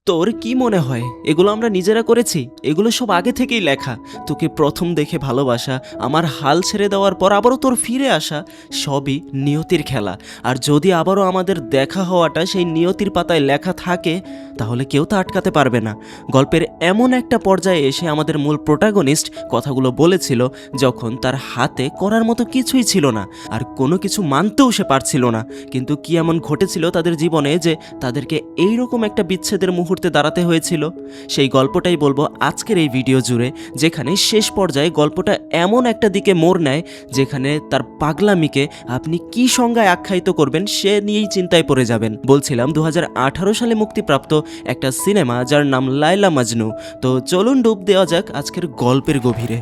তোর কি মনে হয় এগুলো আমরা নিজেরা করেছি? এগুলো সব আগে থেকেই লেখা। তোকে প্রথম দেখে ভালোবাসা, আমার হাল ছেড়ে দেওয়ার পর আবারও তোর ফিরে আসা, সবই নিয়তির খেলা। আর যদি আবারও আমাদের দেখা হওয়াটা সেই নিয়তির পাতায় লেখা থাকে, তাহলে কেউ তা আটকাতে পারবে না। গল্পের এমন একটা পর্যায়ে এসে আমাদের মূল প্রোটাগনিস্ট কথাগুলো বলেছিল যখন তার হাতে করার মতো কিছুই ছিল না, আর কোনো কিছু মানতেও সে পারছিল না। কিন্তু কি এমন ঘটেছিল তাদের জীবনে যে তাদেরকে এইরকম একটা বিচ্ছেদের মুহূর্তে দাঁড়াতে হয়েছিল? সেই গল্পটাই বলবো আজকের এই ভিডিও জুড়ে, যেখানে শেষ পর্যায়ে গল্পটা এমন একটা দিকে মোড় নেয় যেখানে তার পাগলামিকে আপনি কি সংজ্ঞায় আখ্যায়িত করবেন সে নিয়েই চিন্তায় পড়ে যাবেন। বলছিলাম 2018 সালে মুক্তিপ্রাপ্ত একটা সিনেমা যার নাম লায়লা মজনু। তো চলুন ডুব দেওয়া যাক আজকের গল্পের গভীরে।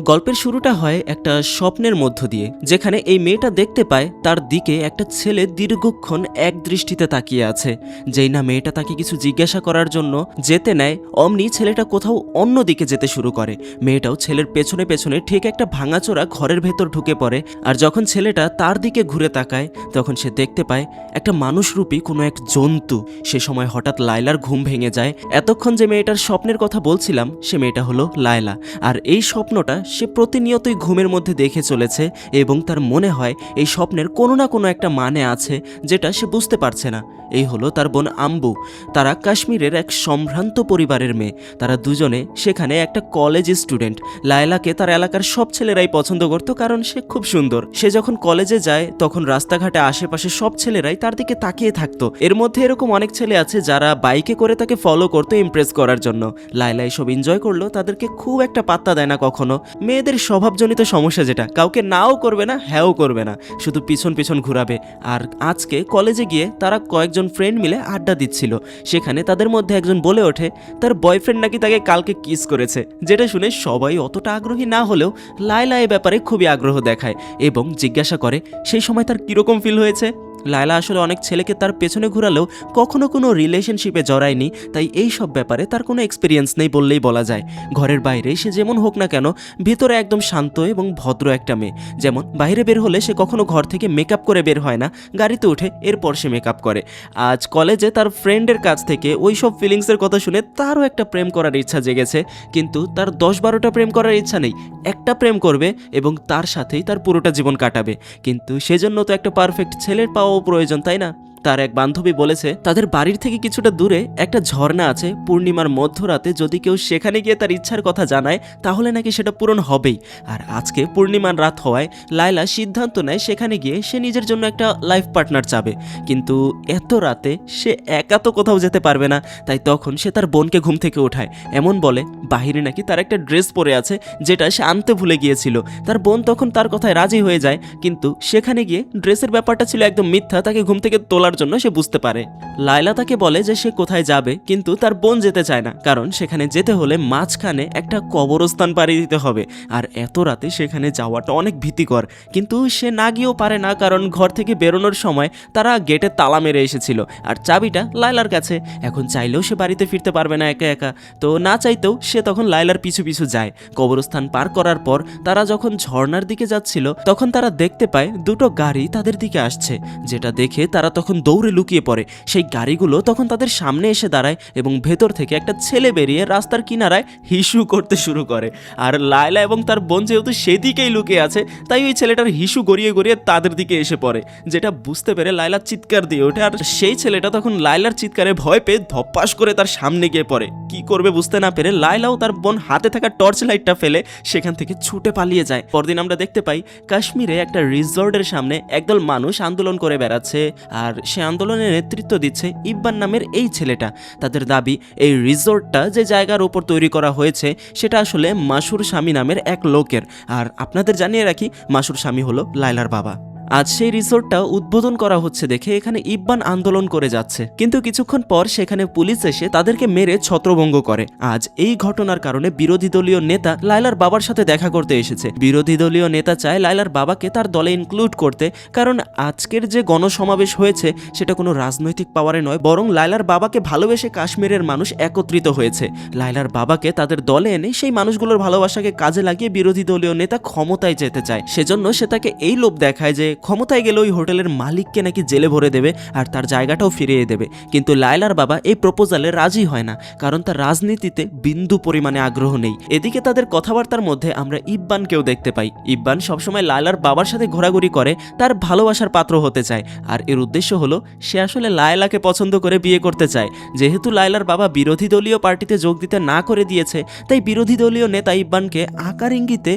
গল্পের শুরুটা হয় একটা স্বপ্নের মধ্য দিয়ে, যেখানে এই মেয়েটা দেখতে পায় তার দিকে একটা ছেলে দীর্ঘক্ষণ এক দৃষ্টিতে তাকিয়ে আছে। যেই না মেয়েটা তাকে কিছু জিজ্ঞাসা করার জন্য যেতে নেয়, অমনি ছেলেটা কোথাও অন্য দিকে যেতে শুরু করে। মেয়েটাও ছেলের পেছনে পেছনে ঠিক একটা ভাঙাচোরা ঘরের ভেতর ঢুকে পড়ে। আর যখন ছেলেটা তার দিকে ঘুরে তাকায়, তখন সে দেখতে পায় একটা মানুষরূপী কোনো এক জন্তু। সে সময় হঠাৎ লায়লার ঘুম ভেঙে যায়। এতক্ষণ যে মেয়েটার স্বপ্নের কথা বলছিলাম, সে মেয়েটা হলো লায়লা। আর এই স্বপ্নটা সে প্রতিনিয়তই ঘুমের মধ্যে দেখে চলেছে এবং তার মনে হয় এই স্বপ্নের কোনো না কোনো একটা মানে আছে, যেটা সে বুঝতে পারছে না। এই হলো তার বোন আম্বু। তারা কাশ্মীরের এক সম্ভ্রান্ত পরিবারের মেয়ে। তারা দুজনে সেখানে একটা কলেজ স্টুডেন্ট। লায়লাকে তার এলাকার সব ছেলেরাই পছন্দ করত, কারণ সে খুব সুন্দর। সে যখন কলেজে যায় তখন রাস্তাঘাটে আশেপাশে সব ছেলেরাই তার দিকে তাকিয়ে থাকতো। এর মধ্যে এরকম অনেক ছেলে আছে যারা বাইকে করে তাকে ফলো করতো ইমপ্রেস করার জন্য। লায়লা এসব এনজয় করলো, তাদেরকে খুব একটা পাত্তা দেয় না কখনো। মেয়েদের স্বভাবজনিত সমস্যা, যেটা কাউকে নাও করবে না হ্যাঁও করবে না, শুধু পিছন পিছন ঘুরাবে। আর আজকে কলেজে গিয়ে তারা কয়েকজন ফ্রেন্ড মিলে আড্ডা দিচ্ছিল। সেখানে তাদের মধ্যে একজন বলে ওঠে তার বয়ফ্রেন্ড নাকি তাকে কালকে কিস করেছে, যেটা শুনে সবাই অতটা আগ্রহী না হলেও লায়লা এ ব্যাপারে খুবই আগ্রহ দেখায় এবং জিজ্ঞাসা করে সেই সময় তার কীরকম ফিল হয়েছে। লায়লা আসলে অনেক ছেলেকে তার পেছনে ঘুরালেও কখনো কোনো রিলেশনশিপে জড়ায়নি, তাই এই সব ব্যাপারে তার কোনো এক্সপিরিয়েন্স নেই বললেই বলা যায়। ঘরের বাইরে সে যেমন হোক না কেন, ভিতরে একদম শান্ত এবং ভদ্র একটা মেয়ে। যেমন বাইরে বের হলে সে কখনো ঘর থেকে মেকআপ করে বের হয় না, গাড়িতে উঠে এরপর সে মেকআপ করে। আজ কলেজে তার ফ্রেন্ডের কাছ থেকে ওই সব ফিলিংসের কথা শুনে তারও একটা প্রেম করার ইচ্ছা জেগেছে, কিন্তু তার 10-12টা প্রেম করার ইচ্ছা নেই। একটা প্রেম করবে এবং তার সাথেই তার পুরোটা জীবন কাটাবে। কিন্তু সেজন্য তো একটা পারফেক্ট ছেলের পাওয়াও প্রয়োজন, তাই না? তার এক বান্ধবী বলেছে তাদের বাড়ির থেকে কিছুটা দূরে একটা ঝর্ণা আছে। পূর্ণিমার মধ্যরাতে যদি কেউ সেখানে গিয়ে তার ইচ্ছার কথা জানায়, তাহলে নাকি সেটা পূরণ হবেই। আর আজকে পূর্ণিমার রাত হওয়ায় লায়লা সিদ্ধান্ত নেয় সেখানে গিয়ে সে নিজের জন্য একটা লাইফ পার্টনার চাবে। কিন্তু এত রাতে সে একা তো কোথাও যেতে পারবে না, তাই তখন সে তার বোনকে ঘুম থেকে ওঠায়। এমন বলে বাহিরে নাকি তার একটা ড্রেস পরে আছে, যেটা সে আনতে ভুলে গিয়েছিল। তার বোন তখন তার কথায় রাজি হয়ে যায়, কিন্তু সেখানে গিয়ে ড্রেসের ব্যাপারটা ছিল একদম মিথ্যা। তাকে ঘুম থেকে তোলার জন্য সে বুঝতে পারে। লায়লা তাকে বলে যে সে কোথায় যাবে, কিন্তু তার বোন যেতে চায় না, কারণ সেখানে যেতে হলে মাঝখানে একটা কবরস্থান পাড়ি দিতে হবে। আর এত রাতে সেখানে যাওয়াটা অনেক ভীতিকর। কিন্তু সে না গিয়েও পারে না, কারণ ঘর থেকে বেরোনোর সময় তারা গেটে তালা মেরে এসেছিল আর চাবিটা লায়লার কাছে। এখন চাইলেও সে বাড়িতে ফিরতে পারবে না একা একা, তো না চাইতেও সে তখন লায়লার পিছু পিছু যায়। কবরস্থান পার করার পর তারা যখন ঝর্ণার দিকে যাচ্ছিল, তখন তারা দেখতে পায় দুটো গাড়ি তাদের দিকে আসছে, যেটা দেখে তারা তখন দৌড়ে লুকিয়ে পড়ে। সেই গাড়িগুলো তখন তাদের সামনে এসে দাঁড়ায় এবং ভেতর থেকে একটা ছেলে বেরিয়ে রাস্তার কিনারায় হিসু করতে শুরু করে। আর লায়লা এবং তার বোন যেহেতু সেদিকেই লুকিয়ে আছে, তাই ওই ছেলেটার হিসু গড়িয়ে গড়িয়ে তাদের দিকে এসে পড়ে, যেটা বুঝতে পেরে লায়লা চিৎকার দিয়ে ওঠে। আর সেই ছেলেটা তখন লায়লার চিৎকারে ভয় পেয়ে ধপ্পাস করে তার সামনে গিয়ে পড়ে। কি করবে বুঝতে না পেরে লায়লাও তার বোন হাতে থাকা টর্চ লাইটটা ফেলে সেখান থেকে ছুটে পালিয়ে যায়। পরদিন আমরা দেখতে পাই কাশ্মীরে একটা রিসর্টের সামনে একদল মানুষ আন্দোলন করে বেড়াচ্ছে, আর সে আন্দোলনের নেতৃত্ব দিচ্ছে ইব্বান নামের এই ছেলেটা। তাদের দাবি এই রিসর্টটা যে জায়গার উপর তৈরি করা হয়েছে সেটা আসলে মাসুর স্বামী নামের এক লোকের। আর আপনাদের জানিয়ে রাখি, মাসুর স্বামী হলো লায়লার বাবা। আজ সেই রিসোর্টটা উদ্বোধন করা হচ্ছে দেখে এখানে ইব্বান আন্দোলন করে যাচ্ছে, কিন্তু কিছুক্ষণ পর সেখানে পুলিশ এসে তাদেরকে মেরে ছত্রভঙ্গ করে। আজ এই ঘটনার কারণে বিরোধী দলীয় নেতা লায়লার বাবার সাথে দেখা করতে এসেছে। বিরোধী দলীয় নেতা চায় লায়লার বাবাকে তার দলে ইনক্লুড করতে, কারণ আজকের যে গণসমাবেশ হয়েছে সেটা কোনো রাজনৈতিক পাওয়ারে নয়, বরং লায়লার বাবাকে ভালোবেসে কাশ্মীরের মানুষ একত্রিত হয়েছে। লায়লার বাবাকে তাদের দলে এনে সেই মানুষগুলোর ভালোবাসাকে কাজে লাগিয়ে বিরোধী দলীয় নেতা ক্ষমতায় যেতে চায়। সেজন্য সে তাকে এই লোভ দেখায় যে ক্ষমতায় গেলে ওই হোটেলের মালিককে নাকি জেলে ভরে দেবে আর তার জায়গাটাও ফিরিয়ে দেবে। কিন্তু লায়লার বাবা এই প্রপোজালে রাজি হয় না, কারণ তার রাজনীতিতে বিন্দু পরিমাণে আগ্রহ নেই। এদিকে তাদের কথাবার্তার মধ্যে আমরা ইব্বানকেও দেখতে পাই। ইব্বান সবসময় লায়লার বাবার সাথে ঘোরাঘুরি করে, তার ভালোবাসার পাত্র হতে চায়। আর এর উদ্দেশ্য হলো সে আসলে লায়লাকে পছন্দ করে বিয়ে করতে চায়। যেহেতু লায়লার বাবা বিরোধী দলীয় পার্টিতে যোগ দিতে না করে দিয়েছে, তাই বিরোধী দলীয় নেতা ইব্বানকে আকার ইঙ্গিতে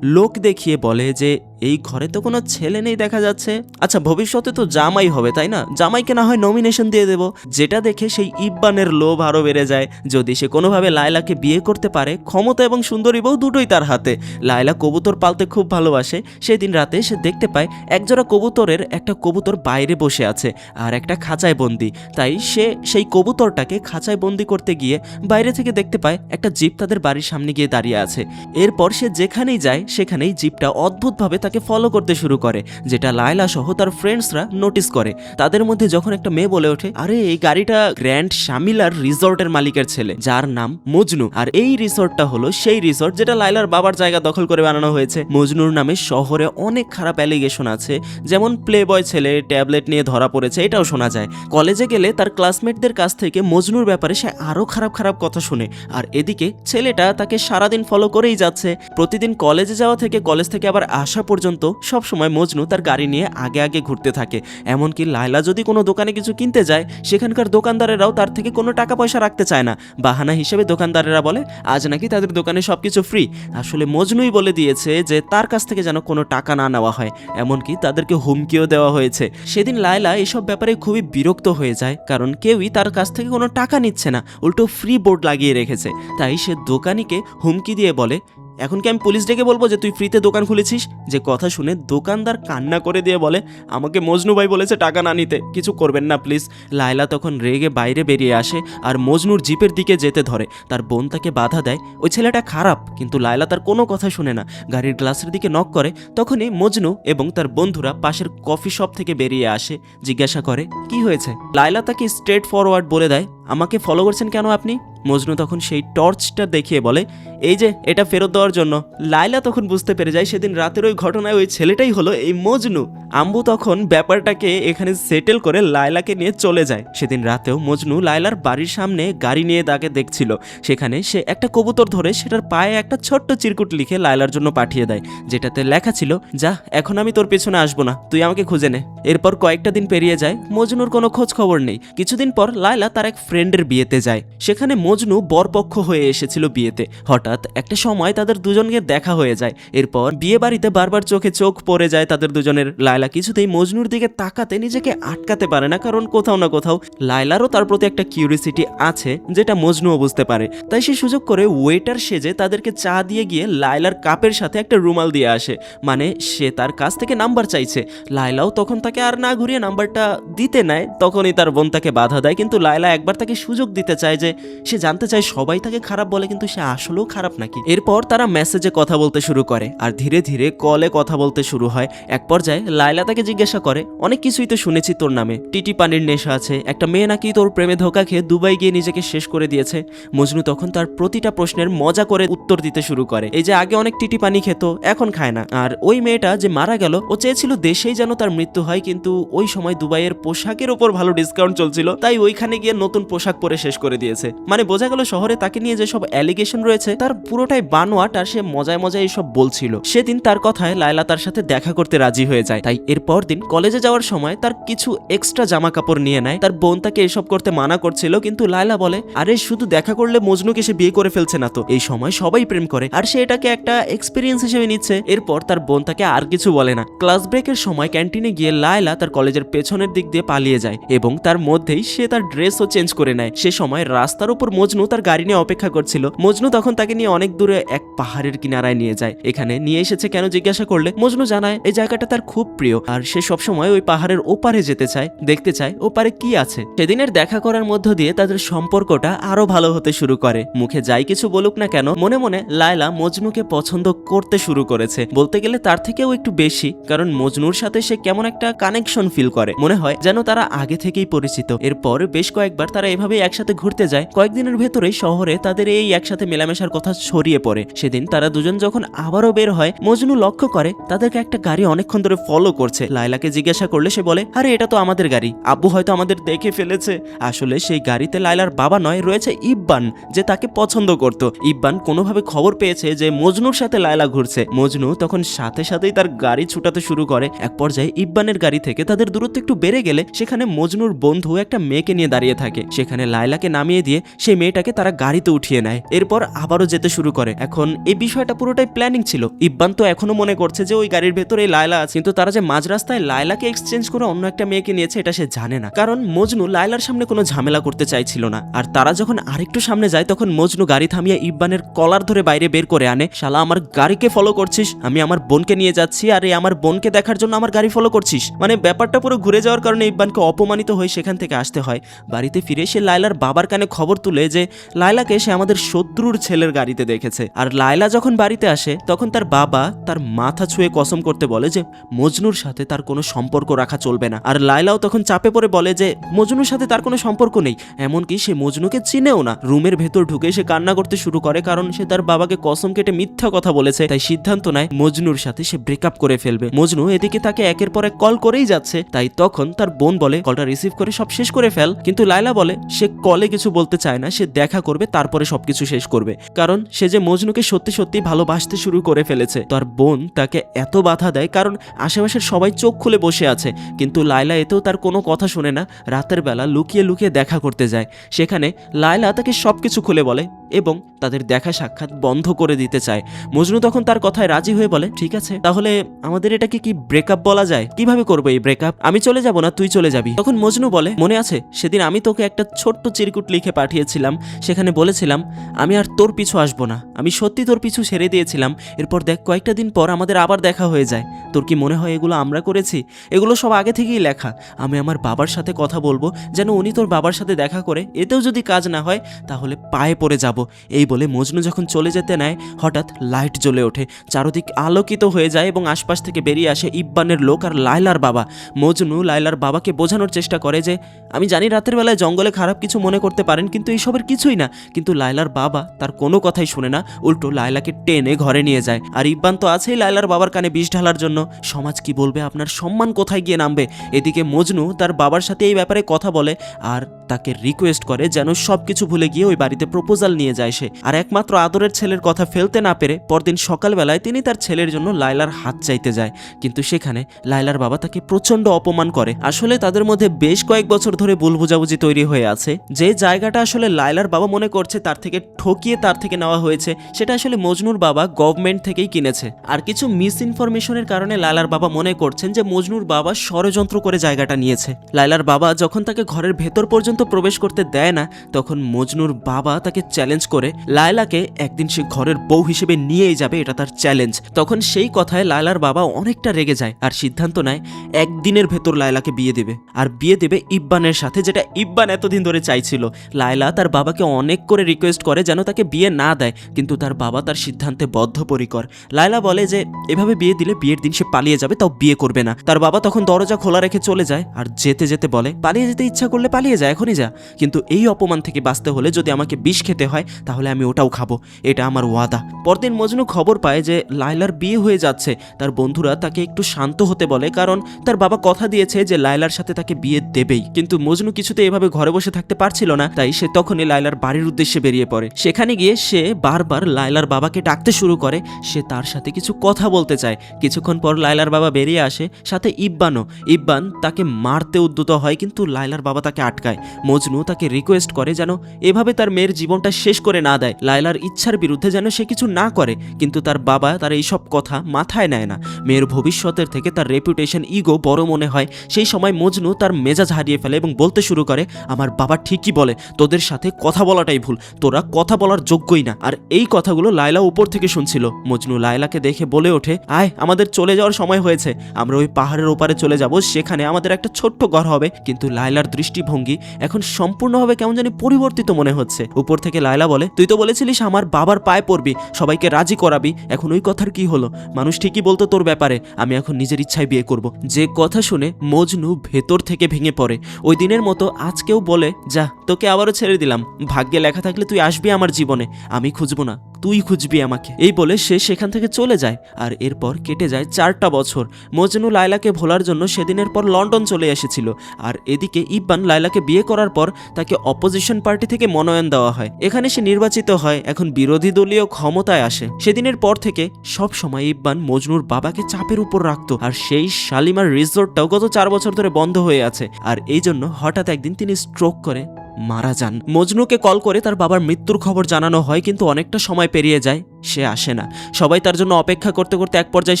লোক দেখিয়ে বলে যে এই ঘরে তো কোনো ছেলে নেই দেখা যাচ্ছে। আচ্ছা, ভবিষ্যতে তো জামাই হবে তাই না, জামাইকে না হয় নমিনেশন দিয়ে দেব। যেটা দেখে সেই ইব্বানের লোভ আরও বেড়ে যায়। যদি সে কোনোভাবে লায়লাকে বিয়ে করতে পারে, ক্ষমতা এবং সুন্দরী বউ দুটোই তার হাতে। লায়লা কবুতর পালতে খুব ভালোবাসে। সেদিন রাতে সে দেখতে পায় একজোড়া কবুতরের একটা কবুতর বাইরে বসে আছে আর একটা খাঁচায় বন্দি। তাই সে সেই কবুতরটাকে খাঁচায় বন্দি করতে গিয়ে বাইরে থেকে দেখতে পায় একটা জিপ তাদের বাড়ির সামনে গিয়ে দাঁড়িয়ে আছে। এরপর সে যেখানেই যায় সেখানেই জিপটা অদ্ভুতভাবে তাকে ফলো করতে শুরু করে, যেটা লায়লা সহ তার ফ্রেন্ডসরা নোটিস করে। তাদের মধ্যে যখন একটা মেয়ে বলে ওঠে, আরে এই গাড়িটা গ্র্যান্ড শামিলার রিসর্টের মালিকের ছেলে, যার নাম মজনু। আর এই রিসর্টটা হলো সেই রিসর্ট যেটা লায়লার বাবার জায়গা দখল করে বানানো হয়েছে। মজনুর নামে শহরে অনেক খারাপ অ্যালিগেশন আছে, যেমন প্লে বয় ছেলে, ট্যাবলেট নিয়ে ধরা পড়েছে, এটাও শোনা যায়। কলেজে গেলে তার ক্লাসমেটদের কাছ থেকে মজনুর ব্যাপারে সে আরো খারাপ খারাপ কথা শুনে। আর এদিকে ছেলেটা তাকে সারাদিন ফলো করেই যাচ্ছে। প্রতিদিন কলেজে যাওয়া থেকে কলেজ থেকে আবার আসা পর্যন্ত সব সময় মজনু তার গাড়ি নিয়ে আগে আগে ঘুরতে থাকে। এমনকি লায়লা যদি কোনো দোকানে কিছু কিনতে যায়, সেখানকার দোকানদারেরাও তার থেকে কোনো টাকা পয়সা রাখতে চায় না। বাহানা হিসেবে দোকানদারেরা বলে আজ নাকি তাদের দোকানে সবকিছু ফ্রি। আসলে মজনুই বলে দিয়েছে যে তার কাছ থেকে যেন কোনো টাকা না নেওয়া হয়। এমনকি তাদেরকে হুমকিও দেওয়া হয়েছে। সেদিন লায়লা এসব ব্যাপারে খুবই বিরক্ত হয়ে যায়, কারণ কেউই তার কাছ থেকে কোনো টাকা নিচ্ছে না, উল্টো ফ্রি বোর্ড লাগিয়ে রেখেছে। তাই সে দোকানিকে হুমকি দিয়ে বলে, এখন কি আমি পুলিশ ডেকে বলবো যে তুই ফ্রিতে দোকান খুলেছিস? যে কথা শুনে দোকানদার কান্না করে দিয়ে বলে, আমাকে মজনু ভাই বলেছে টাকা না নিতে, কিছু করবেন না প্লিজ। লায়লা তখন রেগে বাইরে বেরিয়ে আসে আর মজনুর জিপের দিকে যেতে ধরে। তার বোন তাকে বাধা দেয়। ওই ছেলেটা খারাপ, কিন্তু লায়লা তার কোনো কথা শুনে না, গাড়ির গ্লাসের দিকে নক করে। তখনই মজনু এবং তার বন্ধুরা পাশের কফি শপ থেকে বেরিয়ে আসে। জিজ্ঞাসা করে কি হয়েছে। লায়লা তাকে স্ট্রেট ফরওয়ার্ড বলে দেয়, আমাকে ফলো করছেন কেন আপনি? মজনু তখন সেই টর্চটা দেখিয়ে বলে, এই যে এটা ফেরত দেওয়ার জন্য। লায়লা তখন বুঝতে পেরে যায় সেদিন রাতের ওই ঘটনায় ওই ছেলেটাই হলো এই মজনু। আম্বু তখন ব্যাপারটাকে এখানে সেটেল করে লায়লাকে নিয়ে চলে যায়। সেদিন রাতেও মজনু লায়লার বাড়ির সামনে গাড়ি নিয়ে তাকে দেখছিল। সেখানে সে একটা কবুতর ধরে সেটার পায়ে একটা ছোট্ট চিরকুট লিখে লায়লার জন্য পাঠিয়ে দেয়, যেটাতে লেখা ছিল, যা এখন আমি তোর পেছনে আসবো না, তুই আমাকে খুঁজে নে। এরপর কয়েকটা দিন পেরিয়ে যায়, মজনুর কোনো খোঁজ খবর নেই। কিছুদিন পর লায়লা তার এক ফ্রেন্ডের বিয়েতে যায়। সেখানে মজনু বরপক্ষ হয়ে এসেছিল বিয়েতে। হঠাৎ একটা সময় তাদের দুজনকে দেখা হয়ে যায়। এরপর বিয়ে বাড়িতে বারবার চোখে চোখ পড়ে যায় তাদের দুজনের। লায়লা কিছুতেই মজনুর দিকে তাকাতে নিজেকে আটকাতে পারে না, কারণ কোথাও না কোথাও লায়লারও তার প্রতি একটা কিউরিসিটি আছে, যেটা মজনুও বুঝতে পারে। তাই সে সুযোগ করে ওয়েটার সেজে তাদেরকে চা দিয়ে গিয়ে লায়লার কাপের সাথে একটা রুমাল দিয়ে আসে, মানে সে তার কাছ থেকে নাম্বার চাইছে। লায়লাও তখন তাকে আর না ঘুরিয়ে নাম্বারটা দিতে নেয়। তখনই তার বোন তাকে বাধা দেয়, কিন্তু লায়লা একবার তাকে সুযোগ দিতে চায় যে সে জানতে চায় সবাই তাকে খারাপ বলে, কিন্তু সে আসলেও খারাপ নাকি। এরপর তারা মেসেজে কথা বলতে শুরু করে আর ধীরে ধীরে কলে কথা বলতে শুরু হয়। এক পর্যায়ে লায়লা তাকে জিজ্ঞাসা করে, অনেক কিছুই তো শুনেছি তোর নামে, টিটি পানির নেশা আছে, একটা মেয়ে নাকি তোর প্রেমে ধোকা খেয়ে দুবাই গিয়ে নিজেকে শেষ করে দিয়েছে। মজনু তখন তার প্রতিটা প্রশ্নের মজা করে উত্তর দিতে শুরু করে, এই যে আগে অনেক টিটি পানি খেত, এখন খায় না। আর ওই মেয়েটা যে মারা গেল, ও চেয়েছিল দেশেই যেন তার মৃত্যু হয়, কিন্তু ওই সময় দুবাইয়ের পোশাকের ওপর ভালো ডিসকাউন্ট চলছিল, তাই ওইখানে গিয়ে নতুন পোশাক পরে শেষ করে দিয়েছে। মানে বোঝা গেল শহরে তাকে নিয়ে যেসব অ্যালিগেশন রয়েছে তার পুরোটাই বানোয়াট, আর সে মজায় মজায় এইসব বলছিল। সেদিন তার কথায় লায়লা তার সাথে দেখা করতে রাজি হয়ে যায়। তাই এরপর দিন কলেজে যাওয়ার সময় তার কিছু এক্সট্রা জামা কাপড় নিয়ে নেয়। তার বোন তাকে এসব করতে মানা করছিল, কিন্তু লায়লা বলে, আরে শুধু দেখা করলে মজনুকে সে বিয়ে করে ফেলছে না তো, এই সময় সবাই প্রেম করে আর সে এটাকে একটা এক্সপিরিয়েন্স হিসেবে নিচ্ছে। এরপর তার বোন তাকে আর কিছু বলে না। ক্লাস ব্রেকের সময় ক্যান্টিনে গিয়ে লায়লা তার কলেজের পেছনের দিক দিয়ে পালিয়ে যায় এবং তার মধ্যেই সে তার ড্রেসও চেঞ্জ করে নেয়। সে সময় রাস্তার উপর মজনু তার গাড়ি নিয়ে অপেক্ষা করছিল। মজনু তখন তাকে নিয়ে অনেক দূরে এক পাহাড়ের কিনারায় নিয়ে যায়। এখানে নিয়ে এসেছে কেন জিজ্ঞাসা করলে মজনু জানায় এই জায়গাটা তার খুব প্রিয় আর সে সবসময় ওই পাহাড়ের ওপারে যেতে চায়, দেখতে চায় ওপারে কি আছে। সেদিনের দেখা করার মধ্য দিয়ে তাদের সম্পর্কটা আরো ভালো হতে শুরু করে। মুখে যাই কিছু বলুক না কেন, মনে মনে লায়লা মজনুকে পছন্দ করতে শুরু করেছে, বলতে গেলে তার থেকেও একটু বেশি, কারণ মজনুর সাথে সে কেমন একটা কানেকশন ফিল করে, মনে হয় যেন তারা আগে থেকেই পরিচিত। এরপর বেশ কয়েকবার তারা এভাবেই একসাথে ঘুরতে যায়। কয়েকদিনের ভেতরেই শহরে তাদের এই একসাথে মেলামেশার কথা কথা ছড়িয়ে পড়ে। সেদিন তারা দুজন যখন আবারও বের হয়, মজনু লক্ষ্য করে তাদেরকে একটা গাড়ি অনেকক্ষণ ধরে ফলো করছে। লায়লাকে জিজ্ঞাসা করলে সে বলে, আরে এটা তো আমাদের গাড়ি, আব্বু হয়তো আমাদের দেখে ফেলেছে। আসলে সেই গাড়িতে লায়লার বাবা নয়, রয়েছে ইব্বান, যে তাকে পছন্দ করত। ইব্বান কোনোভাবে খবর পেয়েছে যে মজনুর সাথে লায়লা ঘুরছে। মজনু তখন সাথে সাথেই তার গাড়ি ছুটাতে শুরু করে। এক পর্যায়ে ইব্বানের গাড়ি থেকে তাদের দূরত্ব একটু বেড়ে গেলে সেখানে মজনুর বন্ধু একটা মেয়েকে নিয়ে দাঁড়িয়ে থাকে। সেখানে লায়লাকে নামিয়ে দিয়ে সেই মেয়েটাকে তারা গাড়িতে উঠিয়ে নেয়। এরপর আবারও যেতে শুরু করে। এখন এই বিষয়টা পুরোটাই প্ল্যানিং ছিল। ইব্বান তো এখনো মনে করছে যে ওই গাড়ির ভেতরে লায়লা আছে, কিন্তু তারা যে মাঝ রাস্তায় লায়লাকে এক্সচেঞ্জ করে অন্য একটা মেয়েকে নিয়েছে এটা সে জানে না, কারণ মজনু লায়লার সামনে কোনো ঝামেলা করতে চাইছিল না। আর তারা যখন আরেকটু সামনে যায় তখন মজনু গাড়ি থামিয়ে ইব্বানের কলার ধরে বাইরে বের করে আনে। শালা, আমার গাড়িকে ফলো করছিস? আমি আমার বোনকে নিয়ে যাচ্ছি আর এই আমার বোনকে দেখার জন্য আমার গাড়ি ফলো করছিস? মানে ব্যাপারটা পুরো ঘুরে যাওয়ার কারণে ইব্বানকে অপমানিত হয়ে সেখান থেকে আসতে হয়। বাড়িতে ফিরে সে লায়লার বাবার কানে খবর তুলে যে লায়লাকে সে আমাদের শত্রুর ছেলের গাড়িতে দেখেছে। আর লায়লা যখন বাড়িতে আসে তখন তার বাবা তার মাথা ছুঁয়ে কসম করতে বলে যে মজনুর সাথে তার কোনো সম্পর্ক রাখা চলবে না। আর লায়লাও তখন চাপে পড়ে বলে যে মজনুর সাথে তার কোনো সম্পর্ক নেই, এমনকি সে মজনুকে চিনেও না। রুমের ভেতর ঢুকে সে কান্না করতে শুরু করে, কারণ সে তার বাবাকে কসম কেটে মিথ্যা কথা বলেছে। তাই সিদ্ধান্ত নেয় মজনুর সাথে সে ব্রেকআপ করে ফেলবে। মজনু এদিকে তাকে একের পর এক কল করেই যাচ্ছে। তাই তখন তার বোন বলে কলটা রিসিভ করে সব শেষ করে ফেল, কিন্তু লায়লা বলে সে কলে কিছু বলতে চায় না, সে দেখা করবে তারপরে সবকিছু শেষ করবে, কারণ সে যে মজনুকে সত্যি সত্যি ভালোবাসতে শুরু করে ফেলেছে। তার বোন তাকে এত বাধা দেয় কারণ আশেপাশের সবাই চোখ খুলে বসে আছে, কিন্তু লায়লা এতেও তার কোনো কথা শুনে না। রাতের বেলা লুকিয়ে লুকিয়ে দেখা করতে যায়। সেখানে লায়লা তাকে সবকিছু খুলে বলে এবং তাদের দেখা সাক্ষাৎ বন্ধ করে দিতে চায়। মজনু তখন তার কথায় রাজি হয়ে বলে, ঠিক আছে, তাহলে আমাদের এটাকে কি ব্রেকআপ বলা যায়? কিভাবে করবো এই ব্রেকআপ? আমি চলে যাব না তুই চলে যাবি? তখন মজনু বলে, মনে আছে সেদিন আমি তোকে একটা ছোট্ট চিরকুট লিখে পাঠিয়েছিলাম, সেখানে বলেছিলাম আমি আর তোর পিছু আসবো না, আমি সত্যি তোর পিছু ছেড়ে দিয়েছিলাম। এরপর দেখ কয়েকটা দিন পর আমাদের আবার দেখা হয়ে যায়। তোর কি মনে হয় এগুলো আমরা করেছি? এগুলো সব আগে থেকেই লেখা। আমি আমার বাবার সাথে কথা বলবো যেন উনি তোর বাবার সাথে দেখা করে, এতেও যদি কাজ না হয় তাহলে পায়ে পড়ে যাব। এই বলে মজনু যখন চলে যেতে নেয় হঠাৎ লাইট জ্বলে ওঠে, চারদিক আলোকিত হয়ে যায় এবং আশপাশ থেকে বেরিয়ে আসে ইব্বানের লোক আর লায়লার বাবা। মজনু লায়লার বাবাকে বোঝানোর চেষ্টা করে যে আমি জানি রাতের বেলায় জঙ্গলে খারাপ কিছু মনে করতে পারেন, কিন্তু এইসবের কিছুই না। কিন্তু লায়লার বাবা তার কোনো কথাই শুনে না, উল্টো লায়লাকে টেনে ঘরে নিয়ে যায়। আর ইব্বান তো আছেই লায়লার বাবার কানে বিষ ঢালার জন্য। সমাজ কি বলবে, আপনার সম্মান কোথায় গিয়ে নামবে? এদিকে মজনু তার বাবার সাথে এই ব্যাপারে কথা বলে আর তাকে রিকোয়েস্ট করে যেন সবকিছু ভুলে গিয়ে ওই বাড়িতে প্রপোজাল নিয়ে যায় সে। আর একমাত্র আদরের ছেলের কথা ফেলতে না পেরে পরদিন সকালবেলায় তিনি তার ছেলের জন্য লায়লার হাত চাইতে যায়, কিন্তু সেখানে লায়লার বাবা তাকে প্রচন্ড অপমান করে। আসলে তাদের মধ্যে বেশ কয়েক বছর ধরে ভুল বুঝাবুঝি তৈরি হয়ে আছে। যে জায়গাটা আসলে লায়লার বাবা মনে করছে তার থেকে ঠকিয়ে তার থেকে নেওয়া হয়েছে, সেটা আসলে মজনুর বাবা গভর্নমেন্ট থেকেই কিনেছে। আর কিছু মিস ইনফরমেশনের কারণে লায়লার বাবা মনে করছেন যে মজনুর বাবা ষড়যন্ত্র করে জায়গাটা নিয়েছে। লায়লার বাবা যখন তাকে ঘরের ভেতর পর্যন্ত প্রবেশ করতে দেয় না, তখন মজনুর বাবা তাকে চ্যালেঞ্জ করে লায়লাকে একদিন সে ঘরের বউ হিসেবে নিয়েই যাবে, এটা তার চ্যালেঞ্জ। তখন সেই কথায় লায়লার বাবা অনেকটা রেগে যায় আর সিদ্ধান্ত নেয় একদিনের ভেতর লায়লাকে বিয়ে দেবে, আর বিয়ে দেবে ইব্বানের সাথে, যেটা ইব্বান এতদিন ধরে চাইছিল। লায়লা তার বাবাকে অনেক করে রিকোয়েস্ট করে যেন তাকে বিয়ে না দেয়, কিন্তু তার বাবা তার সিদ্ধান্তে বদ্ধপরিকর। লায়লা বলে যে এভাবে বিয়ে দিলে বিয়ের দিন সে পালিয়ে যাবে, তাও বিয়ে করবে না। তার বাবা তখন দরজা খোলা রেখে চলে যায় আর যেতে যেতে বলে পালিয়ে যেতে ইচ্ছা করলে পালিয়ে যায়, এখনই যা, কিন্তু এই অপমান থেকে বাঁচতে হলে যদি আমাকে বিষ খেতে হয় তাহলে আমি ওটাও খাবো, এটা আমার ওয়াদা। পরদিন মজনু খবর পায় যে লায়লার বিয়ে হয়ে যাচ্ছে। তার বন্ধুরা তাকে একটু শান্ত হতে বলে, কারণ তার বাবা কথা দিয়েছে যে লায়লার সাথে তাকে বিয়ে দেবেই। কিন্তু মজনু কিছুতে এভাবে ঘরে বসে থাকতে পারছিল না, তাই সে তখনই লায়লার বাড়ির উদ্দেশ্যে বেরিয়ে পড়ে। সেখানে গিয়ে সে বারবার লায়লার বাবাকে ডাকতে শুরু করে, সে তার সাথে কিছু কথা বলতে চায়। কিছুক্ষণ পর লায়লার বাবা বেরিয়ে আসে, সাথে ইব্বানও। ইব্বান তাকে মারতে উদ্যত হয়, কিন্তু লায়লার বাবা তাকে আটকায়। মজনু তাকে রিকোয়েস্ট করে যেন এভাবে তার মেয়ের জীবনটা শেষ করে না দেয়, লায়লার ইচ্ছার বিরুদ্ধে যেন সে কিছু না করে, কিন্তু তার বাবা তার এইসব কথা মাথায় নেয় না। মেয়ের ভবিষ্যতের থেকে তার রেপুটেশন, ইগো বড় মনে হয়। সেই সময় মজনু তার মেজাজ হারিয়ে ফেলে এবং বলতে শুরু করে, আমার বাবা ঠিকই বলে, তোদের সাথে কথা বলাটাই ভুল, তোরা কথা বলার যোগ্যই না। আর এই কথাগুলো লায়লা উপর থেকে শুনছিল। মজনু লায়লাকে দেখে বলে ওঠে, আয় আমাদের চলে যাওয়ার সময় হয়েছে, আমরা ওই পাহাড়ের ওপারে চলে যাব, সেখানে আমাদের একটা ছোট্ট ঘর হবে। কিন্তু লায়লার দৃষ্টিভঙ্গি এখন সম্পূর্ণভাবে কেমন জানি পরিবর্তিত মনে হচ্ছে। উপর থেকে লায়লা বলে, তুই তো বলেছিলিস আমার বাবার পায়ে পড়বি, সবাইকে রাজি করাবি, এখন ওই কথার কি হলো? মানুষ ঠিকই বলতো তোর ব্যাপারে, আমি এখন নিজের ইচ্ছায় বিয়ে করব। যে কথা শুনে মজনু ভেতর থেকে ভেঙে পড়ে। ওই দিনের মতো আজকেও বলে, যা তোকে আবারও ছেড়ে দিলাম, ভাগ্যে লেখা থাকলে তুই আসবি আমার জীবনে, আমি খুঁজবো না, তুই খুঁজবি আমাকে। এই বলে সে সেখান থেকে চলে যায়। আর এরপর কেটে যায় 4টা বছর। মজনু লায়লাকে ভোলার জন্য সেদিনের পর লন্ডন চলে এসেছিল। আর এদিকে ইব্বান লায়লাকে বিয়ে করার পর তাকে অপোজিশন পার্টি থেকে মনোনয়ন দেওয়া হয়। এখানে সে নির্বাচিত হয়, এখন বিরোধী দলীয় ক্ষমতায় আসে। সেদিনের পর থেকে সব সময় ইব্বান মজনুর বাবাকে চাপের উপর রাখতো। আর সেই শালিমার রিসোর্টটাও গত 4 বছর ধরে বন্ধ হয়ে আছে। আর এই জন্য হঠাৎ একদিন তিনি স্ট্রোক করে মারা যান। মজনুকে কল করে তার বাবার মৃত্যুর খবর জানানো হয়, কিন্তু অনেকটা সময় পেরিয়ে যায়, সে আসে না। সবাই তার জন্য অপেক্ষা করতে করতে এক পর্যায়ে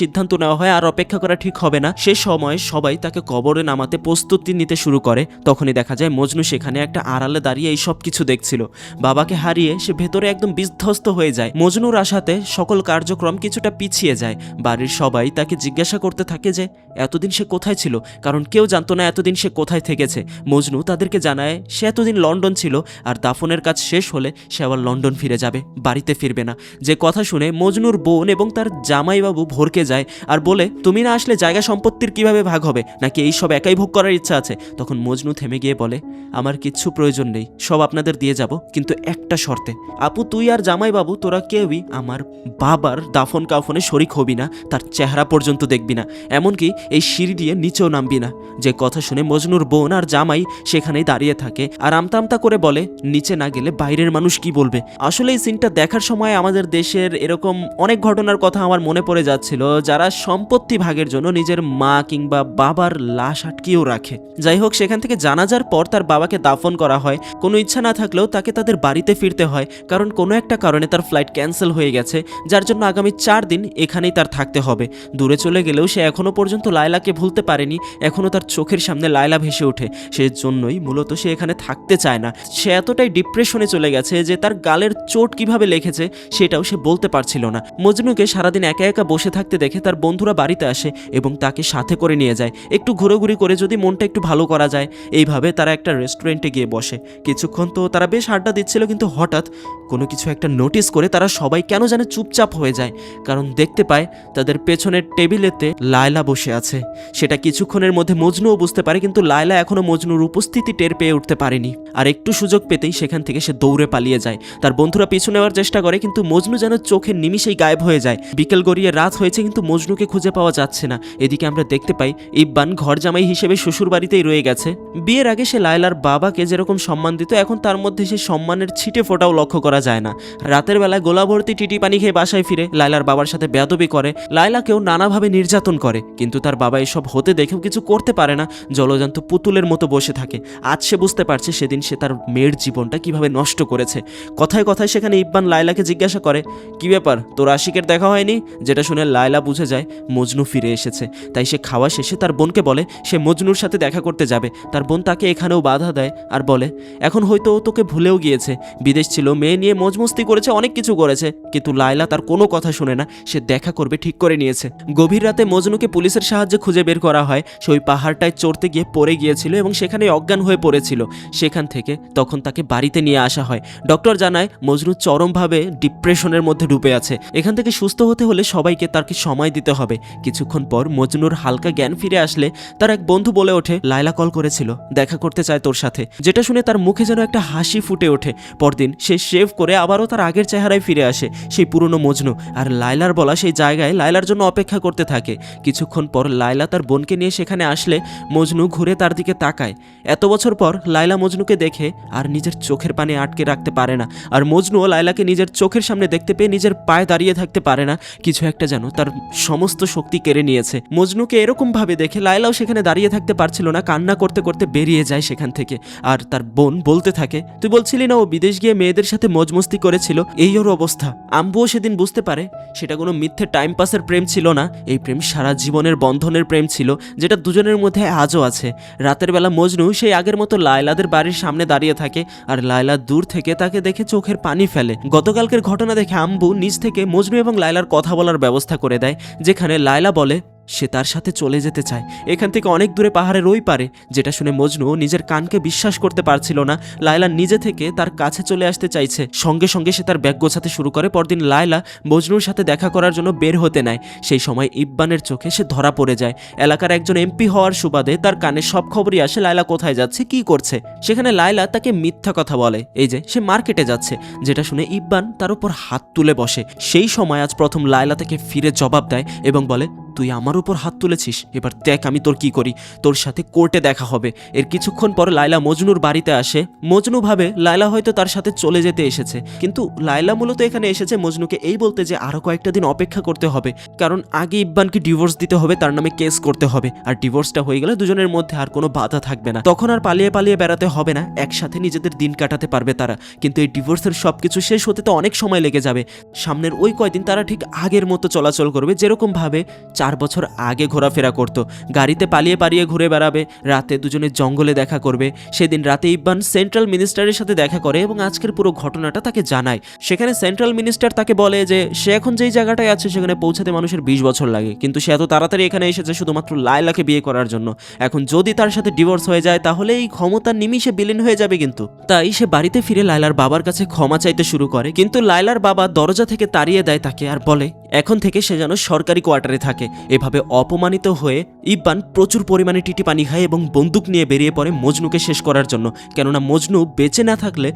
সিদ্ধান্ত নেওয়া হয় আর অপেক্ষা করা ঠিক হবে না। সে সময় সবাই তাকে কবরে নামাতে প্রস্তুতি নিতে শুরু করে। তখনই দেখা যায় মজনু সেখানে একটা আড়ালে দাঁড়িয়ে এই সব কিছু দেখছিল। বাবাকে হারিয়ে সে ভেতরে একদম বিধ্বস্ত হয়ে যায়। মজনুর আশাতে সকল কার্যক্রম কিছুটা পিছিয়ে যায়। বাড়ির সবাই তাকে জিজ্ঞাসা করতে থাকে যে এতদিন সে কোথায় ছিল, কারণ কেউ জানতো না এতদিন সে কোথায় থেকেছে। মজনু তাদেরকে জানায় সে এতদিন লন্ডন ছিল, আর দাফনের কাজ শেষ হলে সে আবার লন্ডন ফিরে যাবে, বাড়িতে ফিরবে না। যে কথা শুনে মজনুর বোন এবং তার জামাইবাবু ভরকে যায় আর বলে, তুমি না আসলে জায়গা সম্পত্তির কিভাবে ভাগ হবে, নাকি এই সব একাই ভোগ করার ইচ্ছা আছে? তখন মজনু থেমে গিয়ে বলে, আমার কিচ্ছু প্রয়োজন নেই, সব আপনাদের দিয়ে যাব, কিন্তু একটা শর্তে। আপু, তুই আর জামাইবাবু তোরা কেউই আমার বাবার দাফন কাফনে শরিক হবি না, তার চেহারা পর্যন্ত দেখবি না, এমনকি এই সিঁড়ি দিয়ে নিচেও নামবি না। যে কথা শুনে মজনুর বোন আর জামাই সেখানেই দাঁড়িয়ে থাকে আর আমতা আমতা করে বলে, নিচে না গেলে বাইরের মানুষ কি বলবে। আসলে এই সিনটা দেখার সময় আমাদের দেশের এরকম অনেক ঘটনার কথা আমার মনে পড়ে যাচ্ছিল, যারা সম্পত্তি ভাগের জন্য নিজের মা কিংবা বাবার লাশ আটকিয়েও রাখে। যাই হোক, সেখান থেকে জানাজার পর তার বাবাকে দাফন করা হয়। কোনো ইচ্ছা না থাকলেও তাকে তাদের বাড়িতে ফিরতে হয়, কারণ কোনো একটা কারণে তার ফ্লাইট ক্যান্সেল হয়ে গেছে, যার জন্য আগামী 4 দিন এখানেই তার থাকতে হবে। দূরে চলে গেলেও সে এখনো পর্যন্ত লায়লাকে ভুলতে পারেনি। এখনো তার চোখের সামনে লায়লা ভেসে ওঠে। সেজন্যই মূলত সে এখানে থাকতে চায় না। সে এতটাই ডিপ্রেশনে চলে গেছে যে তার গালের চোট কিভাবে লেগেছে সেটাও সে বলতে পারছিল না। মজনুকে সারাদিন একা একা বসে থাকতে দেখে তার বন্ধুরা বাড়িতে আসে এবং তাকে সাথে করে নিয়ে যায়, একটু ঘোরাঘুরি করে যদি মনটা একটু ভালো করা যায়। এইভাবে তারা একটা রেস্টুরেন্টে গিয়ে বসে। কিছুক্ষণ তো তারা বেশ আড্ডা দিচ্ছিল, কিন্তু হঠাৎ কোনো কিছু একটা নোটিস করে তারা সবাই কেন জানে চুপচাপ হয়ে যায়, কারণ দেখতে পায় তাদের পেছনের টেবিলেতে লায়লা বসে আছে। সেটা কিছুক্ষণের মধ্যে মজনুও বুঝতে পারে, কিন্তু লায়লা এখনো মজনুর উপস্থিতি টের পেয়ে উঠতে পারেনি। আর একটু সুযোগ পেতেই সেখান থেকে সে দৌড়ে পালিয়ে যায়। তার বন্ধুরা পিছু নেওয়ার চেষ্টা করে, কিন্তু মজনু যেন চোখের নিমিষেই গায়েব হয়ে যায়। বিকেল গড়িয়ে রাত হয়েছে, কিন্তু মজনুকে খুঁজে পাওয়া যাচ্ছে না। এদিকে আমরা দেখতে পাই ইব্বান ঘর জামাই হিসেবে শ্বশুর বাড়িতেই রয়ে গেছে। বিয়ের আগে সে লায়লার বাবাকে যেরকম সম্মান দিত, এখন তার মধ্যে সে সম্মানের ছিটে ফোটাও লক্ষ্য করা যায় না। রাতের বেলায় গোলা ভর্তি টিটি পানি খেয়ে বাসায় ফিরে লায়লার বাবার সাথে বেয়াদবি করে, লায়লাকেও নানাভাবে নির্যাতন করে, কিন্তু তার বাবা এসব হতে দেখেও কিছু করতে পারে না, জলজান্ত পুতুলের মতো বসে থাকে। আজ সে বুঝতে পারছে সেদিন সে তার মেয়ের জীবনটা কিভাবে নষ্ট করেছে। কথায় কথায় সেখানে ইব্বান লায়লাকে জিজ্ঞাসা করে, কি ব্যাপার, তোর আশিকের দেখা হয়নি? যেটা শুনে লায়লা বুঝে যায় মজনু ফিরে এসেছে। তাই সে খাওয়া শেষে তার বোনকে বলে সে মজনুর সাথে দেখা করতে যাবে। তার বোন তাকে এখানেও বাধা দেয় আর বলে, এখন হয়তো ও তোকে ভুলেও গিয়েছে, বিদেশ ছিল, মেয়ে নিয়ে মজমস্তি করেছে, অনেক কিছু করেছে, কিন্তু লায়লা তার কোনো কথা শুনে না, সে দেখা করবে ঠিক করে নিয়েছে। গভীর রাতে মজনুকে পুলিশের সাহায্যে খুঁজে বের করা হয়। সে ওই পাহাড়টায় চড়তে গিয়ে পড়ে গিয়েছিল এবং সেখানে অজ্ঞান হয়ে পড়েছিল। সেখান থেকে তখন তাকে বাড়িতে নিয়ে আসা হয়। ডক্টর জানায় মজনু চরমভাবে ডিপ্রেশনের মধ্যে ডুবে আছে। এখান থেকে সুস্থ হতে হলে সবাইকে তাকে সময় দিতে হবে। কিছুক্ষণ পর মজনুর হালকা জ্ঞান ফিরে আসলে তার এক বন্ধু বলে ওঠে, লায়লা কল করেছিল, দেখা করতে চায় তোর সাথে। যেটা শুনে তার মুখে যেন একটা হাসি ফুটে ওঠে। পরদিন সে শেভ করে আবারও তার আগের চেহারায় ফিরে আসে, সেই পুরনো মজনু। আর লায়লার বলা সেই জায়গায় লায়লার জন্য অপেক্ষা করতে থাকে। কিছুক্ষণ পর লায়লা তার বোনকে নিয়ে সেখানে আসলে মজনু ঘুরে তার দিকে তাকায়। এত বছর পর লায়লা মজনুকে দেখে আর নিজের চোখের পানি আটকে রাখতে পারে না। আর মজনুও লায়লাকে নিজের চোখের সামনে দেখতে পেয়ে নিজের পায়ে দাঁড়িয়ে থাকতে পারে না। কিছু একটা যেন তার সমস্ত শক্তি কেড়ে নিয়েছে। মজনুকে এরকম ভাবে দেখে লায়লাও সেখানে দাঁড়িয়ে থাকতে পারছিল না, কান্না করতে করতে বেরিয়ে যায় সেখান থেকে। আর তার বোন বলতে থাকে, তুই বলছিলি না ও বিদেশ গিয়ে মেয়েদের সাথে মজমস্তি করেছিল, এই ওর অবস্থা। আম্বুও সেদিন বুঝতে পারে সেটা কোনো মিথ্যে টাইম পাসের প্রেম ছিল না, এই প্রেম সারা জীবনের বন্ধনের প্রেম ছিল, যেটা দুজনের মধ্যে আজও আছে। রাতের বেলা মজনু সেই আগের মতো লায়লাদের বাড়ির সামনে দাঁড়িয়ে থাকে আর লায়লা দূর থেকে তাকে দেখে চোখের পানি ফেলে। গতকালকের ঘটনা দেখে আম্বু নিজ থেকে মজনু এবং লায়লার কথা বলার ব্যবস্থা করে দেয়, যেখানে লায়লা বলে, সে তার সাথে চলে যেতে চায় এখান থেকে অনেক দূরে পাহাড়ের ওই পারে। যেটা শুনে মজনু নিজের কানকে বিশ্বাস করতে পারছিল না। লায়লা নিজে থেকে তার কাছে চলে আসতে চাইছে, সঙ্গে সঙ্গে সে তার ব্যাগ গোছাতে শুরু করে। পরদিন লায়লা মজনুর সাথে দেখা করার জন্য বের হতে নেয়। সেই সময় ইব্বানের চোখে সে ধরা পড়ে যায়। এলাকার একজন এমপি হওয়ার সুবাদে তার কানে সব খবরই আসে লায়লা কোথায় যাচ্ছে, কি করছে। সেখানে লায়লা তাকে মিথ্যা কথা বলে, এই যে সে মার্কেটে যাচ্ছে। যেটা শুনে ইব্বান তার উপর হাত তুলে বসে। সেই সময় আজ প্রথম লায়লা তাকে ফিরে জবাব দেয় এবং বলে, তুই আমার উপর হাত তুলেছিস, এবার দেখ আমি তোর কি করি, তোর সাথে কোর্টে দেখা হবে। এর কিছুক্ষণ পর লায়লা মজনুর বাড়িতে আসে। মজনু ভাবে লায়লা হয়তো তার সাথে চলে যেতে এসেছে, কিন্তু লায়লা মূলত এখানে এসেছে মজনুকে এই বলতে যে আরো কয়েকটা দিন অপেক্ষা করতে হবে, কারণ আগে ইব্বানকে ডিভোর্স দিতে হবে, তার নামে কেস করতে হবে। আর ডিভোর্সটা হয়ে গেলে দুজনের মধ্যে আর কোনো বাধা থাকবে না, তখন আর পালিয়ে পালিয়ে বেড়াতে হবে না, একসাথে নিজেদের দিন কাটাতে পারবে তারা। কিন্তু এই ডিভোর্সের সবকিছু শেষ হতে তো অনেক সময় লেগে যাবে। সামনের ওই কয়দিন তারা ঠিক আগের মতো চলাচল করবে, যেরকম ভাবে 4 বছর আগে ঘোরাফেরা করতো। গাড়িতে পালিয়ে পালিয়ে ঘুরে বেড়াবে, রাতে দুজনে জঙ্গলে দেখা করবে। সেদিন রাতে ইব্বান সেন্ট্রাল মিনিস্টারের সাথে দেখা করে এবং আজকের পুরো ঘটনাটা তাকে জানায়। সেখানে সেন্ট্রাল মিনিস্টার তাকে বলে যে সে এখন যেই জায়গাটায় আছে সেখানে পৌঁছাতে মানুষের 20 বছর লাগে, কিন্তু সে এত তাড়াতাড়ি এখানে এসেছে শুধুমাত্র লায়লাকে বিয়ে করার জন্য। এখন যদি তার সাথে ডিভোর্স হয়ে যায় তাহলে এই ক্ষমতা নিমিষে বিলীন হয়ে যাবে। কিন্তু তাই সে বাড়িতে ফিরে লায়লার বাবার কাছে ক্ষমা চাইতে শুরু করে, কিন্তু লায়লার বাবা দরজা থেকে তাড়িয়ে দেয় তাকে আর বলে এখন থেকে সে যেন সরকারি কোয়ার্টারে থাকে। এভাবে অপমানিত হয়ে ইব্বান প্রচুর পরিমাণে টিটি পানি খায় এবং বন্দুক নিয়ে বেরিয়ে পড়ে মজনুকে শেষ করার জন্য, কেননা মজনু বেঁচে না থাকলে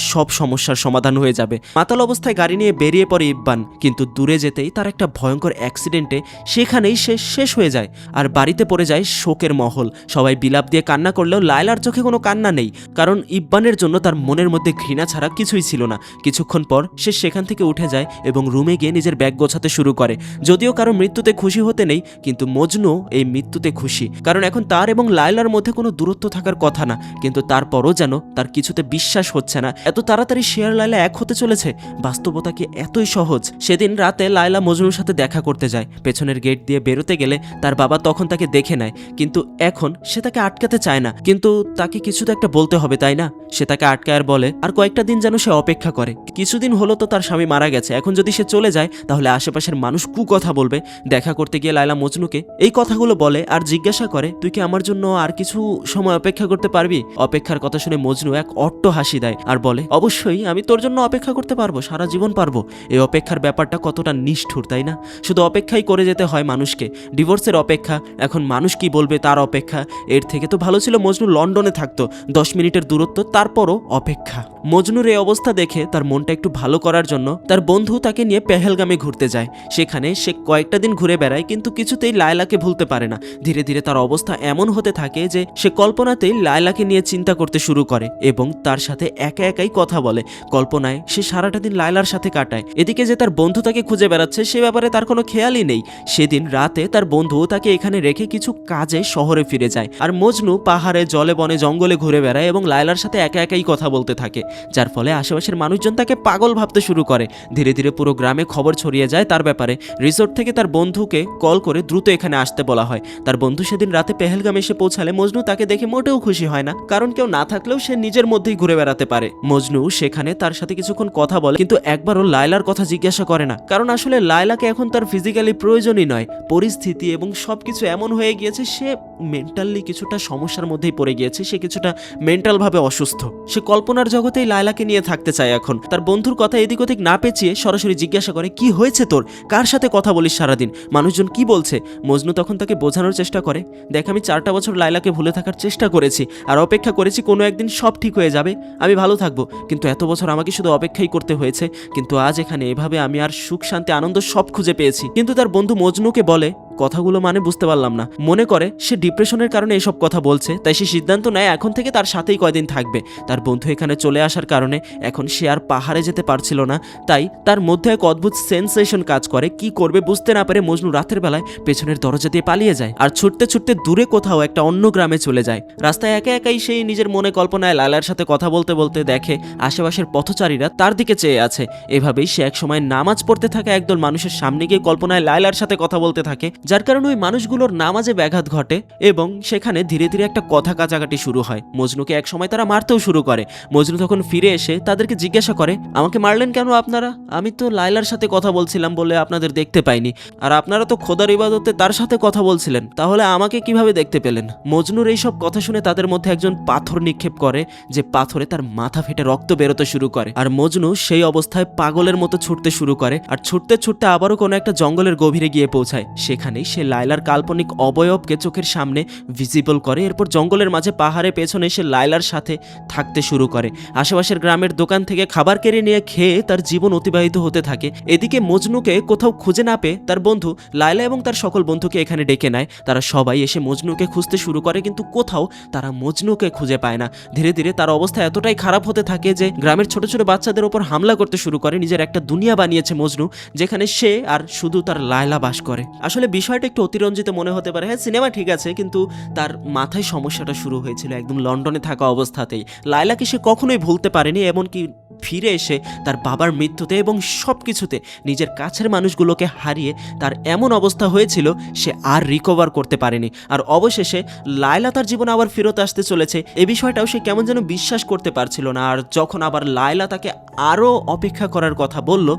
সব সমস্যার সমাধান হয়ে যাবে। মাতাল অবস্থায় গাড়ি নিয়ে বেরিয়ে পড়ে ইব্বান, কিন্তু দূরে যেতেই তার একটা ভয়ঙ্কর অ্যাক্সিডেন্টে সেখানেই সে শেষ হয়ে যায় আর বাড়িতে পড়ে যায় শোকের মহল। সবাই বিলাপ দিয়ে কান্না করলেও লায়লার চোখে কোনো কান্না নেই, কারণ ইব্বানের জন্য তার মনের মধ্যে ঘৃণা ছাড়া কিছুই ছিল না। কিছুক্ষণ পর সে সেখান থেকে উঠে যায় এবং রুমে গিয়ে নিজের ব্যাগ গোছাতে শুরু করে। যদিও কারো মৃত্যুতে খুশি হতে নেই, কিন্তু মজনু এই মৃত্যুতে খুশি, কারণ এখন তার এবং লায়লার মধ্যে কোনো দূরত্ব থাকার কথা না। কিন্তু তারপরও যেন তার কিছুতে বিশ্বাস হচ্ছে না, এত তাড়াতাড়ি সে আর লায়লা এক হতে চলেছে। বাস্তবতা কি এতই সহজ? সেদিন রাতে লায়লা মজনুর সাথে দেখা করতে যায়। পেছনের গেট দিয়ে বেরোতে গেলে তার বাবা তখন তাকে দেখে নেয়, কিন্তু এখন সে তাকে আটকাতে চায় না, কিন্তু তাকে কিছু তো একটা বলতে হবে তাই না? সে তাকে আটকায় আর বলে আর কয়েকটা দিন যেন সে অপেক্ষা করে। কিছুদিন হলো তো তার স্বামী মারা গেছে, এখন যদি সে চলে যায় তাহলে আশেপাশের মানুষ কথা বলবে। দেখা করতে গিয়ে লায়লা মজনুকে এই কথাগুলো বলে আর জিজ্ঞাসা করে তুই কি আমার জন্য আর কিছু সময় অপেক্ষা করতে পারবি? অপেক্ষার কথা শুনে মজনু এক অট্ট হাসি দেয় আর বলে অবশ্যই আমি তোর জন্য অপেক্ষা করতে পারবো, সারা জীবন পারবো। এই অপেক্ষার ব্যাপারটা কতটা নিষ্ঠুর তাই না? শুধু অপেক্ষাই করে যেতে হয় মানুষকে। ডিভোর্সের অপেক্ষা, এখন মানুষ কি বলবে তার অপেক্ষা। এর থেকে তো ভালো ছিল মজনু লন্ডনে থাকতো, 10 মিনিটের দূরত্ব, তারপরও অপেক্ষা। মজনুর এই অবস্থা দেখে তার মনটা একটু ভালো করার জন্য তার বন্ধু তাকে নিয়ে পেহেলগামে ঘুরতে যায়। সেখানে সে কয়েকটা দিন ঘুরে বেড়ায়, কিন্তু কিছুতেই লায়লাকে ভুলতে পারে না। ধীরে ধীরে তার অবস্থা এমন হতে থাকে যে সে কল্পনাতেই লায়লাকে নিয়ে চিন্তা করতে শুরু করে এবং তার সাথে একা একাই কথা বলে। কল্পনায় সে সারাটা দিন লায়লার সাথে কাটায়। এদিকে যে তার বন্ধু তাকে খুঁজে বেড়াচ্ছে সে ব্যাপারে তার কোনো খেয়ালই নেই। সেদিন রাতে তার বন্ধু তাকে এখানে রেখে কিছু কাজে শহরে ফিরে যায়, আর মজনু পাহাড়ে জলে বনে জঙ্গলে ঘুরে বেড়ায় এবং লায়লার সাথে একা একাই কথা বলতে থাকে, যার ফলে আশেপাশের মানুষজন তাকে পাগল ভাবতে শুরু করে। ধীরে ধীরে পুরো গ্রামে খবর ছড়িয়ে যায় তার ব্যাপারে। রিসোর্ট থেকে তার বন্ধুকে কল করে দ্রুত এখানে আসতে বলা হয়। তার বন্ধু সেদিন রাতে পেহেলগাম এসে পৌঁছালে মজনু তাকে দেখে মোটেও খুশি হয় না, কারণ কেউ না থাকলেও সে নিজের মধ্যেই ঘুরে বেড়াতে পারে। মজনু সেখানে তার সাথে কিছুক্ষণ কথা বলে, কিন্তু একবারও লায়লার কথা জিজ্ঞাসা করে না, কারণ আসলে লায়লাকে এখন তার ফিজিক্যালি প্রয়োজনই নয়। পরিস্থিতি এবং সবকিছু এমন হয়ে গিয়েছে, সে মেন্টালি কিছুটা সমস্যার মধ্যেই পড়ে গিয়েছে, সে কিছুটা মেন্টাল ভাবে অসুস্থ। সে কল্পনার জগতেই লায়লাকে নিয়ে থাকতে চায়। এখন তার বন্ধুর কথা এদিক ওদিক না পেঁচিয়ে সরাসরি জিজ্ঞাসা করে কি হয়েছে তোর, কার সাথে কথা বলিস সারাদিন, মানুষজন কি বলছে? মজনু তখন তাকে বোঝানোর চেষ্টা করে, দেখ আমি 4টা বছর লায়লাকে ভুলে থাকার চেষ্টা করেছি আর অপেক্ষা করেছি কোনো একদিন সব ঠিক হয়ে যাবে, আমি ভালো থাকবো, কিন্তু এত বছর আমাকে শুধু অপেক্ষাই করতে হয়েছে। কিন্তু আজ এখানে এভাবে আমি আর সুখ শান্তি আনন্দ সব খুঁজে পেয়েছি। কিন্তু তার বন্ধু মজনুকে বলে কথাগুলো মানে বুঝতে পারলাম না। মনে করে সে ডিপ্রেশনের কারণে এসব কথা বলছে, তাই সে সিদ্ধান্ত নেয় এখন থেকে তার সাথেই কয়দিন থাকবে। তার বন্ধু এখানে চলে আসার কারণে এখন সে আর পাহাড়ে যেতে পারছিল না, তাই তার মধ্যে এক অদ্ভুত সেন্সেশন কাজ করে। কি করবে বুঝতে না পারে মজনু রাতের বেলায় পেছনের দরজা দিয়ে পালিয়ে যায় আর ছুটতে ছুটতে দূরে কোথাও একটা অন্য গ্রামে চলে যায়। রাস্তায় একা একাই সেই নিজের মনে কল্পনায় লায়লার সাথে কথা বলতে বলতে দেখে আশেপাশের পথচারীরা তার দিকে চেয়ে আছে। এভাবেই সে এক সময় নামাজ পড়তে থাকা একদল মানুষের সামনে গিয়ে কল্পনায় লায়লার সাথে কথা বলতে থাকে, যার কারণে ওই মানুষগুলোর নামাজে ব্যাঘাত ঘটে এবং সেখানে ধীরে ধীরে একটা কথা কাচাকাটি শুরু হয়। মজনুকে একসময় তারা মারতেও শুরু করে। মজনু তখন ফিরে এসে তাদেরকে জিজ্ঞাসা করে, আমাকে মারলেন কেন আপনারা? আমি তো লাইলার সাথে কথা বলছিলাম বলে আপনাদের দেখতে পাইনি, আর আপনারা তো খোদার ইবাদতে তার সাথে কথা বলছিলেন, তাহলে আমাকে কিভাবে দেখতে পেলেন? মজনুর এইসব কথা শুনে তাদের মধ্যে একজন পাথর নিক্ষেপ করে, যে পাথরে তার মাথা ফেটে রক্ত বেরোতে শুরু করে। আর মজনু সেই অবস্থায় পাগলের মতো ছুটতে শুরু করে, আর ছুটতে ছুটতে আবারও কোনো একটা জঙ্গলের গভীরে গিয়ে পৌঁছায়। সেখানেই সে লাইলার কাল্পনিক অবয়বকে চোখের সামনে ভিজিবল করে। এরপর জঙ্গলের মাঝে পাহাড়ে পেছনে সে লাইলার সাথে থাকতে শুরু করে। আশেপাশের গ্রামের দোকান থেকে খাবার কেড়ে নিয়ে খেয়ে তার জীবন অতিবাহিত হতে থাকে। এদিকে মজনুকে কোথাও খুঁজে না পেয়ে তার বন্ধু লাইলা এবং তার সকল বন্ধুকে এখানে ডেকে নেয়। তারা সবাই এসে মজনুকে খুঁজতে শুরু করে, কিন্তু কোথাও তারা মজনুকে খুঁজে পায় না। ধীরে ধীরে তার অবস্থা এতটাই খারাপ হতে থাকে যে গ্রামের ছোট ছোট বাচ্চাদের ওপর হামলা করতে শুরু করে। নিজের একটা দুনিয়া বানিয়েছে মজনু, যেখানে সে আর শুধু তার লায়লা বাস করে। আসলে বিষয়টা একটু অতিরঞ্জিত মনে হতে পারে, হ্যাঁ সিনেমা ঠিক আছে, কিন্তু তার মাথায় সমস্যাটা শুরু হয়েছিল একদম লন্ডনে থাকা অবস্থাতেই। লায়লাকে সে কখনোই ভুলতে পারেনি, এমনকি ফিরে এসে তার বাবার মৃত্যুতে এবং সব কিছুতে নিজের কাছের মানুষগুলোকে হারিয়ে তার এমন অবস্থা হয়েছিল সে আর রিকভার করতে পারেনি। আর অবশেষে লায়লা তার জীবনে আবার ফেরত আসতে চলেছে, এই বিষয়টাও সে কেমন যেন বিশ্বাস করতে পারছিল না। আর যখন আবার লায়লা তাকে আরও অপেক্ষা করার কথা বলল,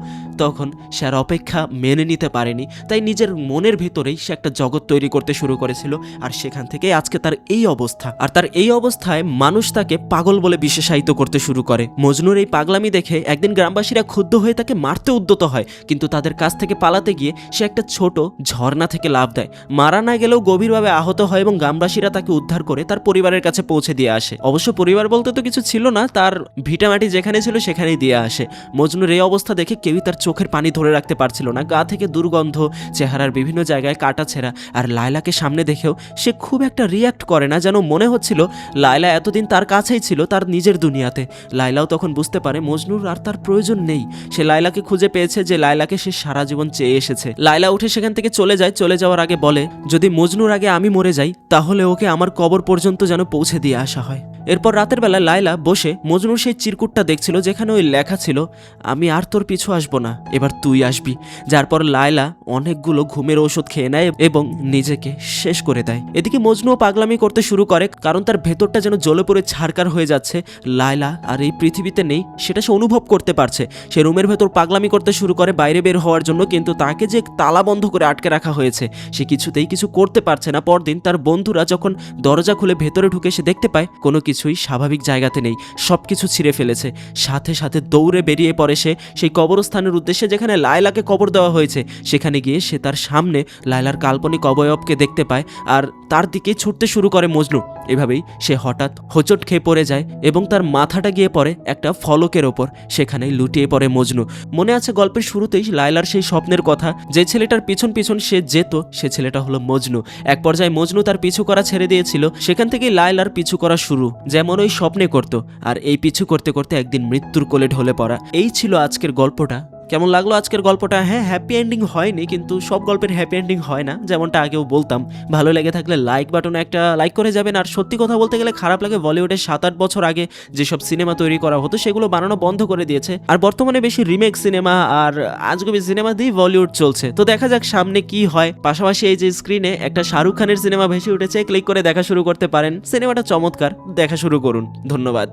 তখন সে আর অপেক্ষা মেনে নিতে পারেনি। তাই নিজের মনের ভেতরেই সে একটা জগৎ তৈরি করতে শুরু করেছিল, আর সেখান থেকে আজকে তার এই অবস্থা। আর তার এই অবস্থায় মানুষ তাকে পাগল বলে বিশেষায়িত করতে শুরু করে। মজনুর এই পাগলামি দেখে একদিন গ্রামবাসীরা ক্ষুব্ধ হয়ে তাকে মারতে উদ্যত হয়, কিন্তু তাদের কাছ থেকে পালাতে গিয়ে সে একটা ছোট ঝর্ণা থেকে লাফ দেয়। মারা না গেলেও গভীরভাবে আহত হয় এবং গ্রামবাসীরা তাকে উদ্ধার করে তার পরিবারের কাছে পৌঁছে দিয়ে আসে। অবশ্য পরিবার বলতে তো কিছু ছিল না, তার ভিটামাটি যেখানে ছিল সেখানেই দিয়ে আসে। মজনুর এই অবস্থা দেখে কেউই তার চোখের পানি ধরে রাখতে পারছিল না। গা থেকে দুর্গন্ধ, চেহারার বিভিন্ন জায়গায় কাটা ছেঁড়া। আর লায়লাকে সামনে দেখেও সে খুব একটা রিয়াক্ট করে না, যেন মনে হচ্ছিল লায়লা এতদিন তার কাছেই ছিল, তার নিজের দুনিয়াতে। লায়লাও তখন বুঝতে পারে মজনুর আর তার প্রয়োজন নেই। সে লায়লাকে খুঁজে পেয়েছে, যে লায়লাকে সে সারা জীবন চেয়ে এসেছে। লায়লা উঠে সেখান থেকে চলে যায়। চলে যাওয়ার আগে বলে, যদি মজনুর আগে আমি মরে যাই তাহলে ওকে আমার কবর পর্যন্ত যেন পৌঁছে দিয়ে আসা হয়। এরপর রাতের বেলা লায়লা বসে মজনুর সেই চিরকুটটা দেখছিল, যেখানে ওই লেখা ছিল, আমি আর তোর পিছু আসবো না, এবার তুই আসবি। যার পর লায়লা অনেকগুলো ঘুমের ওষুধ খেয়ে নেয় এবং নিজেকে শেষ করে দেয়। এদিকে মজনুও পাগলামি করতে শুরু করে, কারণ তার ভেতরটা যেন জ্বলে পড়ে ছারকার হয়ে যাচ্ছে। লায়লা আর এই পৃথিবীতে নেই সেটা সে অনুভব করতে পারছে। সে রুমের ভেতর পাগলামি করতে শুরু করে বাইরে বের হওয়ার জন্য, কিন্তু তাকে যে তালা বন্ধ করে আটকে রাখা হয়েছে সে কিছুতেই কিছু করতে পারছে না। পরদিন তার বন্ধুরা যখন দরজা খুলে ভেতরে ঢুকে সে দেখতে পায় কোনো কিছুই স্বাভাবিক জায়গাতে নেই, সব কিছু ছিঁড়ে ফেলেছে। সাথে সাথে দৌড়ে বেরিয়ে পড়ে সে সেই কবরস্থানের উদ্দেশ্যে যেখানে লায়লাকে কবর দেওয়া হয়েছে। সেখানে গিয়ে সে তার সামনে লায়লার কাল্পনিক অবয়বকে দেখতে পায়, আর তার দিকে ছুটতে শুরু করে মজনু। এভাবেই সে হঠাৎ হোঁচট খেয়ে পড়ে যায় এবং তার মাথাটা গিয়ে পড়ে একটা ফলকের ওপর। সেখানেই লুটিয়ে পড়ে মজনু। মনে আছে গল্পের শুরুতেই লায়লার সেই স্বপ্নের কথা, যে ছেলেটার পিছন পিছন সে যেত সে ছেলেটা হলো মজনু। এক পর্যায়ে মজনু তার পিছু করা ছেড়ে দিয়েছিল, সেখান থেকেই লায়লার পিছু করা শুরু, যেমন ওই স্বপ্নে করত। আর এই পিছু করতে করতে একদিন মৃত্যুর কোলে ঢলে পড়া। এই ছিল আজকের গল্পটা। কেমন লাগলো আজকের গল্পটা? হ্যাঁ, হ্যাপি এন্ডিং হয়নি, কিন্তু সব গল্পের হ্যাপি এন্ডিং হয় না, যেমনটা আগেও বলতাম। ভালো লেগে থাকলে লাইক বাটনে একটা লাইক করে যাবেন। আর সত্যি কথা বলতে গেলে খারাপ লাগে, বলিউডে 7-8 বছর আগে যেসব সিনেমা তৈরি করা হতো সেগুলো বানানো বন্ধ করে দিয়েছে, আর বর্তমানে বেশি রিমেক সিনেমা আর আজগুবি সিনেমা দিয়ে বলিউড চলছে। তো দেখা যাক সামনে কি হয়। পাশাপাশি এই যে স্ক্রিনে একটা শাহরুখ খানের সিনেমা ভেসে উঠেছে, ক্লিক করে দেখা শুরু করতে পারেন। সিনেমাটা চমৎকার, দেখা শুরু করুন। ধন্যবাদ।